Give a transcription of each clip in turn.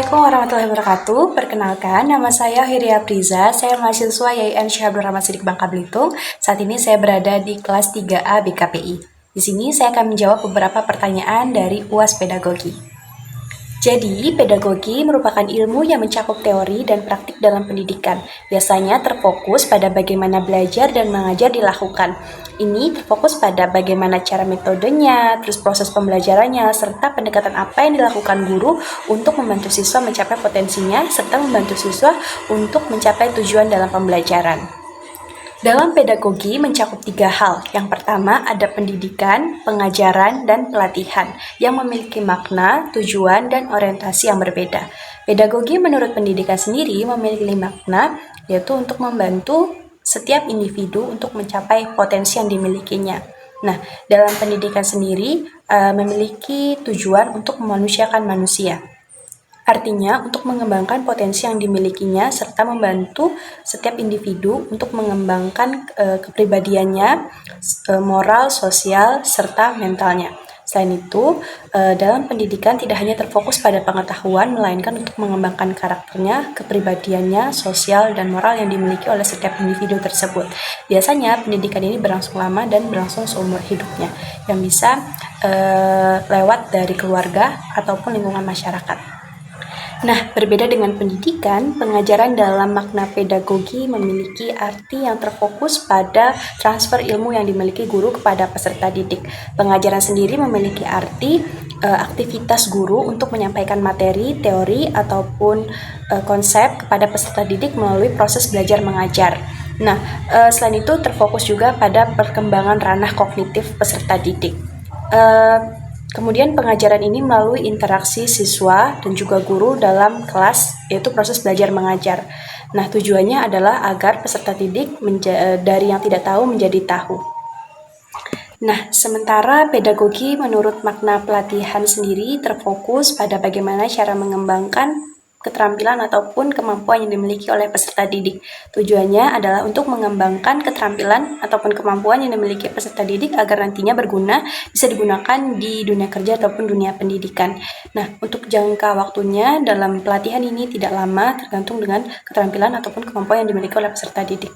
Assalamualaikum warahmatullahi wabarakatuh. Perkenalkan, nama saya Hiria Priza. Saya mahasiswa YIN Syekh Abdul Rahman Sidik Bangka Belitung. Saat ini saya berada di kelas 3A BKPI. Di sini saya akan menjawab beberapa pertanyaan dari UAS Pedagogi. Jadi, pedagogi merupakan ilmu yang mencakup teori dan praktik dalam pendidikan. Biasanya terfokus pada bagaimana belajar dan mengajar dilakukan. Ini terfokus pada bagaimana cara metodenya, terus proses pembelajarannya, serta pendekatan apa yang dilakukan guru untuk membantu siswa mencapai potensinya, serta membantu siswa untuk mencapai tujuan dalam pembelajaran. Dalam pedagogi mencakup 3 hal. Yang pertama ada pendidikan, pengajaran, dan pelatihan yang memiliki makna, tujuan, dan orientasi yang berbeda. Pedagogi menurut pendidikan sendiri memiliki makna, yaitu untuk membantu setiap individu untuk mencapai potensi yang dimilikinya. Nah, dalam pendidikan sendiri memiliki tujuan untuk memanusiakan manusia. Artinya, untuk mengembangkan potensi yang dimilikinya serta membantu setiap individu untuk mengembangkan kepribadiannya, moral, sosial, serta mentalnya. Selain itu, dalam pendidikan tidak hanya terfokus pada pengetahuan, melainkan untuk mengembangkan karakternya, kepribadiannya, sosial, dan moral yang dimiliki oleh setiap individu tersebut. Biasanya, pendidikan ini berlangsung lama dan berlangsung seumur hidupnya, yang bisa lewat dari keluarga ataupun lingkungan masyarakat. Nah, berbeda dengan pendidikan, pengajaran dalam makna pedagogi memiliki arti yang terfokus pada transfer ilmu yang dimiliki guru kepada peserta didik. Pengajaran sendiri memiliki arti aktivitas guru untuk menyampaikan materi, teori, ataupun konsep kepada peserta didik melalui proses belajar mengajar. Nah, selain itu terfokus juga pada perkembangan ranah kognitif peserta didik. Kemudian pengajaran ini melalui interaksi siswa dan juga guru dalam kelas, yaitu proses belajar mengajar. Nah, tujuannya adalah agar peserta didik dari yang tidak tahu menjadi tahu. Nah, sementara pedagogi menurut makna pelatihan sendiri terfokus pada bagaimana cara mengembangkan keterampilan ataupun kemampuan yang dimiliki oleh peserta didik. Tujuannya adalah untuk mengembangkan keterampilan ataupun kemampuan yang dimiliki peserta didik agar nantinya berguna, bisa digunakan di dunia kerja ataupun dunia pendidikan. Nah, untuk jangka waktunya dalam pelatihan ini tidak lama, tergantung dengan keterampilan ataupun kemampuan yang dimiliki oleh peserta didik.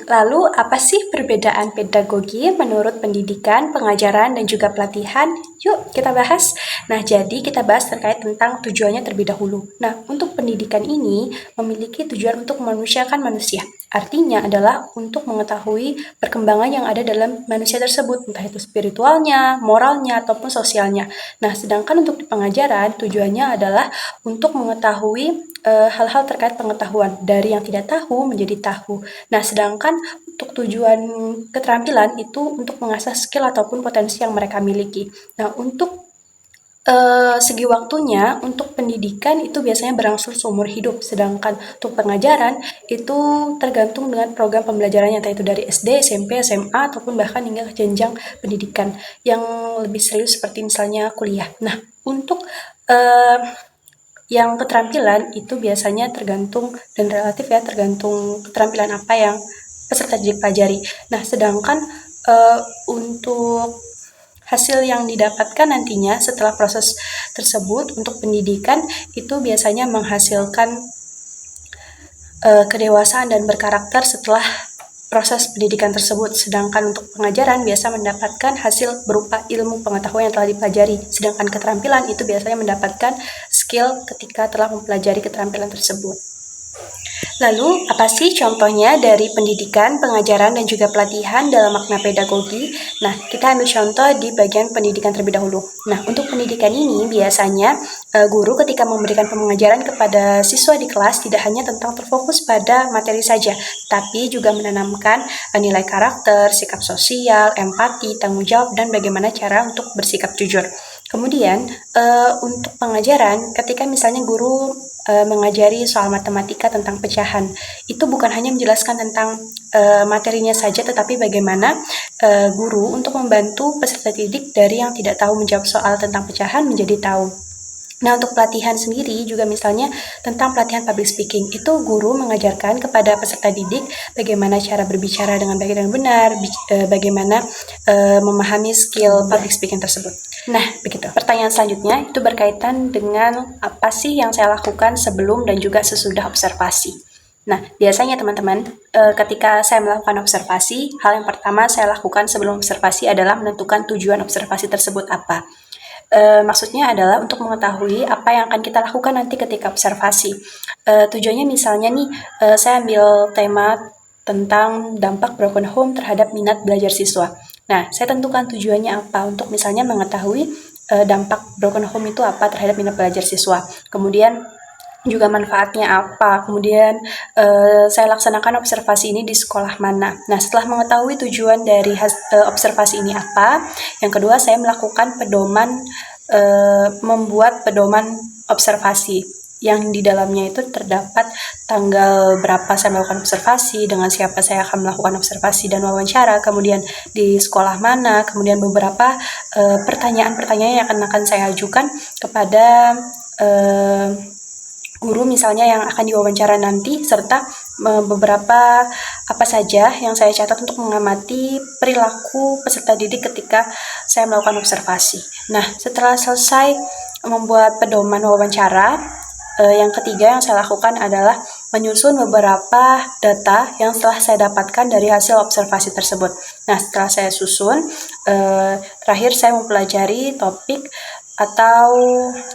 Lalu apa sih perbedaan pedagogi menurut pendidikan, pengajaran, dan juga pelatihan? Yuk kita bahas. Nah, jadi kita bahas terkait tentang tujuannya terlebih dahulu. Nah, untuk pendidikan ini memiliki tujuan untuk memanusiakan manusia. Artinya adalah untuk mengetahui perkembangan yang ada dalam manusia tersebut, entah itu spiritualnya, moralnya, ataupun sosialnya. Nah, sedangkan untuk di pengajaran tujuannya adalah untuk mengetahui hal-hal terkait pengetahuan dari yang tidak tahu menjadi tahu. Nah, sedangkan untuk tujuan keterampilan itu untuk mengasah skill ataupun potensi yang mereka miliki. Nah, untuk segi waktunya untuk pendidikan itu biasanya berlangsung seumur hidup, sedangkan untuk pengajaran itu tergantung dengan program pembelajarannya, entah itu dari SD, SMP, SMA, ataupun bahkan hingga ke jenjang pendidikan yang lebih serius seperti misalnya kuliah. Nah, untuk yang keterampilan itu biasanya tergantung dan relatif ya, tergantung keterampilan apa yang peserta didik pelajari. Nah, sedangkan untuk hasil yang didapatkan nantinya setelah proses tersebut untuk pendidikan itu biasanya menghasilkan kedewasaan dan berkarakter setelah proses pendidikan tersebut. Sedangkan untuk pengajaran biasa mendapatkan hasil berupa ilmu pengetahuan yang telah dipelajari. Sedangkan keterampilan itu biasanya mendapatkan skill ketika telah mempelajari keterampilan tersebut. Lalu, apa sih contohnya dari pendidikan, pengajaran, dan juga pelatihan dalam makna pedagogi? Nah, kita ambil contoh di bagian pendidikan terlebih dahulu. Nah, untuk pendidikan ini biasanya guru ketika memberikan pengajaran kepada siswa di kelas tidak hanya tentang terfokus pada materi saja, tapi juga menanamkan nilai karakter, sikap sosial, empati, tanggung jawab, dan bagaimana cara untuk bersikap jujur. Kemudian, untuk pengajaran, ketika misalnya guru mengajari soal matematika tentang pecahan, itu bukan hanya menjelaskan tentang materinya saja, tetapi bagaimana guru untuk membantu peserta didik dari yang tidak tahu menjawab soal tentang pecahan menjadi tahu. Nah, untuk pelatihan sendiri juga misalnya tentang pelatihan public speaking, itu guru mengajarkan kepada peserta didik bagaimana cara berbicara dengan baik dan benar, bagaimana memahami skill public speaking tersebut. Nah, begitu. Pertanyaan selanjutnya itu berkaitan dengan apa sih yang saya lakukan sebelum dan juga sesudah observasi. Nah, biasanya teman-teman, ketika saya melakukan observasi, hal yang pertama saya lakukan sebelum observasi adalah menentukan tujuan observasi tersebut apa. Maksudnya adalah untuk mengetahui apa yang akan kita lakukan nanti ketika observasi. Tujuannya misalnya nih, saya ambil tema tentang dampak broken home terhadap minat belajar siswa. Nah, saya tentukan tujuannya apa untuk misalnya mengetahui dampak broken home itu apa terhadap minat belajar siswa. Kemudian juga manfaatnya apa, kemudian saya laksanakan observasi ini di sekolah mana. Nah, setelah mengetahui tujuan dari observasi ini apa, yang kedua saya melakukan pedoman, membuat pedoman observasi yang di dalamnya itu terdapat tanggal berapa saya melakukan observasi, dengan siapa saya akan melakukan observasi dan wawancara, kemudian di sekolah mana, kemudian beberapa pertanyaan-pertanyaan yang akan saya ajukan kepada guru misalnya yang akan diwawancara nanti, serta beberapa apa saja yang saya catat untuk mengamati perilaku peserta didik ketika saya melakukan observasi. Nah, setelah selesai membuat pedoman wawancara, yang ketiga yang saya lakukan adalah menyusun beberapa data yang setelah saya dapatkan dari hasil observasi tersebut. Nah, setelah saya susun, terakhir saya mempelajari topik atau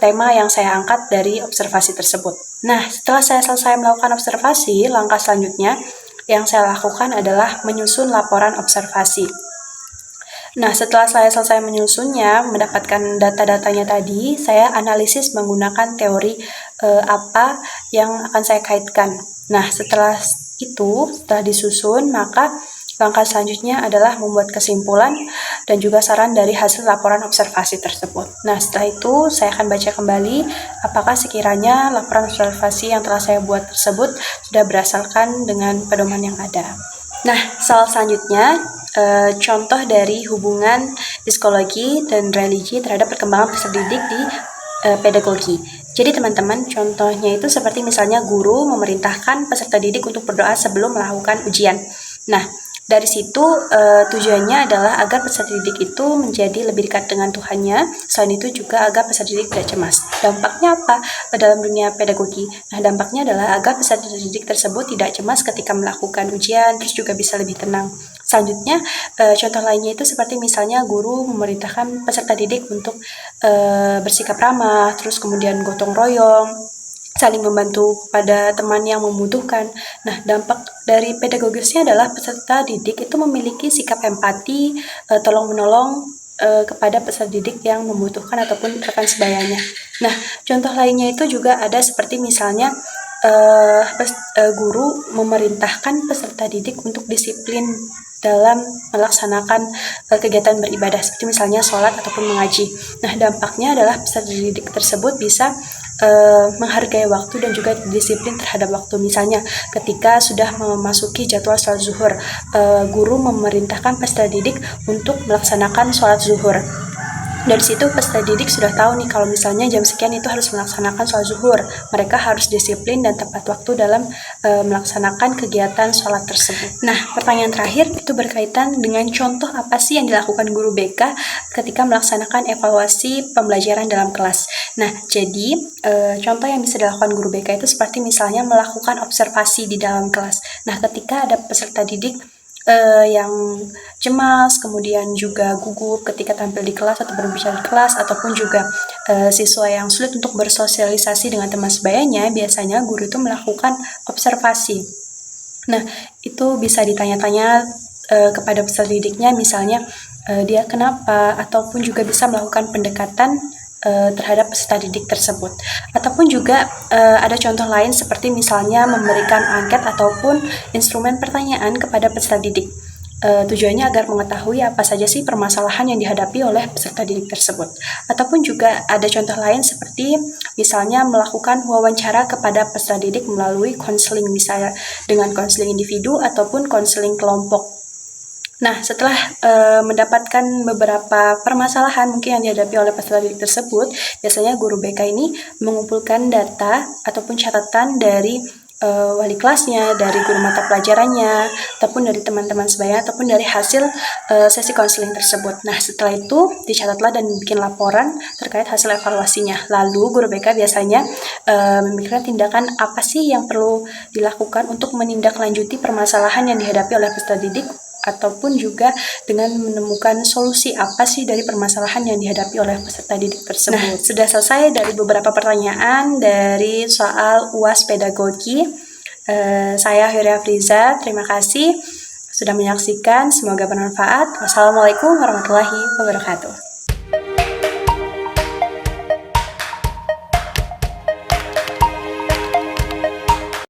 tema yang saya angkat dari observasi tersebut. Nah, setelah saya selesai melakukan observasi, langkah selanjutnya yang saya lakukan adalah menyusun laporan observasi. Nah, setelah saya selesai menyusunnya, mendapatkan data-datanya tadi, saya analisis menggunakan teori apa yang akan saya kaitkan. Nah, setelah disusun, maka langkah selanjutnya adalah membuat kesimpulan dan juga saran dari hasil laporan observasi tersebut. Nah, setelah itu saya akan baca kembali apakah sekiranya laporan observasi yang telah saya buat tersebut sudah berdasarkan dengan pedoman yang ada. Nah, soal selanjutnya, contoh dari hubungan psikologi dan religi terhadap perkembangan peserta didik di pedagogi. Jadi teman-teman, contohnya itu seperti misalnya guru memerintahkan peserta didik untuk berdoa sebelum melakukan ujian. Nah, dari situ tujuannya adalah agar peserta didik itu menjadi lebih dekat dengan Tuhannya. Selain itu juga agar peserta didik tidak cemas. Dampaknya apa dalam dunia pedagogi? Nah, dampaknya adalah agar peserta didik tersebut tidak cemas ketika melakukan ujian, terus juga bisa lebih tenang. Selanjutnya, contoh lainnya itu seperti misalnya guru memerintahkan peserta didik untuk bersikap ramah, terus kemudian gotong royong, saling membantu pada teman yang membutuhkan. Nah, dampak dari pedagogisnya adalah peserta didik itu memiliki sikap empati, tolong-menolong kepada peserta didik yang membutuhkan ataupun rekan sebayanya. Nah, contoh lainnya itu juga ada seperti misalnya guru memerintahkan peserta didik untuk disiplin dalam melaksanakan kegiatan beribadah, seperti misalnya sholat ataupun mengaji. Nah, dampaknya adalah peserta didik tersebut bisa menghargai waktu dan juga disiplin terhadap waktu. Misalnya ketika sudah memasuki jadwal sholat zuhur, guru memerintahkan peserta didik untuk melaksanakan sholat zuhur. Dari situ peserta didik sudah tahu nih kalau misalnya jam sekian itu harus melaksanakan sholat zuhur. Mereka harus disiplin dan tepat waktu dalam melaksanakan kegiatan sholat tersebut. Nah, pertanyaan terakhir itu berkaitan dengan contoh apa sih yang dilakukan guru BK ketika melaksanakan evaluasi pembelajaran dalam kelas. Nah, jadi contoh yang bisa dilakukan guru BK itu seperti misalnya melakukan observasi di dalam kelas. Nah, ketika ada peserta didik yang cemas, kemudian juga gugup ketika tampil di kelas atau berbicara di kelas, ataupun juga siswa yang sulit untuk bersosialisasi dengan teman sebayanya, biasanya guru itu melakukan observasi. Nah, itu bisa ditanya-tanya kepada peserta didiknya, misalnya dia kenapa, ataupun juga bisa melakukan pendekatan terhadap peserta didik tersebut. Ataupun juga ada contoh lain seperti misalnya memberikan angket ataupun instrumen pertanyaan kepada peserta didik. Tujuannya agar mengetahui apa saja sih permasalahan yang dihadapi oleh peserta didik tersebut. Ataupun juga ada contoh lain seperti misalnya melakukan wawancara kepada peserta didik melalui konseling, misalnya dengan konseling individu ataupun konseling kelompok. Nah, setelah mendapatkan beberapa permasalahan mungkin yang dihadapi oleh peserta didik tersebut, biasanya guru BK ini mengumpulkan data ataupun catatan dari wali kelasnya, dari guru mata pelajarannya, ataupun dari teman-teman sebayanya, ataupun dari hasil sesi konseling tersebut. Nah, setelah itu dicatatlah dan bikin laporan terkait hasil evaluasinya. Lalu guru BK biasanya memikirkan tindakan apa sih yang perlu dilakukan untuk menindaklanjuti permasalahan yang dihadapi oleh peserta didik, ataupun juga dengan menemukan solusi apa sih dari permasalahan yang dihadapi oleh peserta didik tersebut. Nah, sudah selesai dari beberapa pertanyaan dari soal UAS Pedagogi. Saya Huri Afriza, terima kasih sudah menyaksikan, semoga bermanfaat. Wassalamualaikum warahmatullahi wabarakatuh.